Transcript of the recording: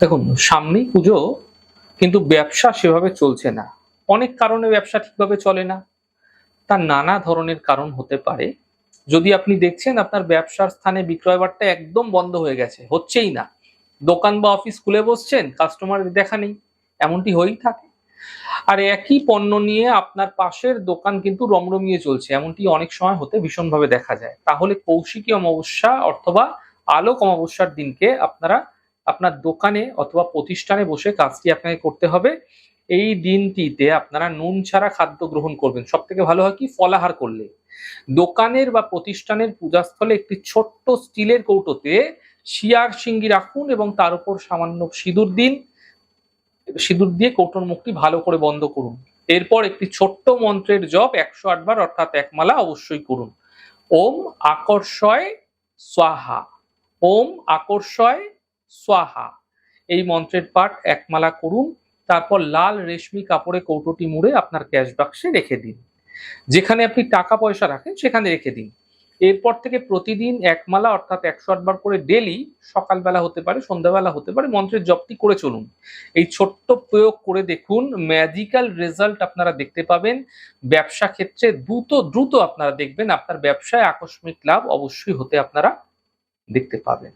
দেখুন, সামনেই পুজো, কিন্তু ব্যবসা সেভাবে চলছে না। অনেক কারণে ব্যবসা ঠিকভাবে চলে না। তার নানা ধরনের কারণ হতে পারে। যদি আপনি দেখছেন আপনার ব্যবসার স্থানে বিক্রয় বাট্টা একদম বন্ধ হয়ে গেছে, হচ্ছেই না। দোকান বা অফিস খুলে বসছেন, কাস্টমারের দেখা নেই। এমনটি হয়েই থাকে। আর একই পণ্য নিয়ে আপনার পাশের দোকান কিন্তু রমরমিয়ে চলছে। এমনটি অনেক সময় হতে ভীষণভাবে দেখা যায়। তাহলে কৌশিকী অমাবস্যা অথবা আলোক অমাবস্যার দিনকে আপনারা আপনার দোকানে অথবা প্রতিষ্ঠানে বসে কাজটি আপনাকে করতে হবে। এই দিনটিতে আপনারা নুন ছাড়া খাদ্য গ্রহণ করবেন। সবথেকে ভালো হয় কি ফলাহার করলে। দোকানের বা প্রতিষ্ঠানের পূজাস্থলে একটি ছোট্ট স্টিলের কৌটোতে শিয়ার শিঙ্গি রাখুন এবং তার উপর সামান্য সিঁদুর দিন। সিঁদুর দিয়ে কৌটোর মুখটি ভালো করে বন্ধ করুন। এরপর একটি ছোট্ট মন্ত্রের জপ ১০৮ বার অর্থাৎ এক মালা অবশ্যই করুন। ওম আকর্ষয় স্বাহা, ওম আকর্ষয় স্বাহা, এই মন্ত্রের পাঠ এক মালা করুন। তারপর লাল রেশমি কাপড়ে কৌটোটি মুড়ে আপনার ক্যাশ বাক্সে রেখে দিন। যেখানে আপনি টাকা পয়সা রাখেন সেখানে রেখে দিন। এরপর থেকে প্রতিদিন এক মালা অর্থাৎ ১০৮ বার করে ডেলি, সকালবেলা হতে পারে, সন্ধ্যাবেলা হতে পারে, মন্ত্রের জপটি করে চলুন। এই ছোট্ট প্রয়োগ করে দেখুন, ম্যাজিক্যাল রেজাল্ট আপনারা দেখতে পাবেন। ব্যবসা ক্ষেত্রে দ্রুত দ্রুত আপনারা দেখবেন আপনার ব্যবসায় আকস্মিক লাভ অবশ্যই হতে আপনারা দেখতে পাবেন।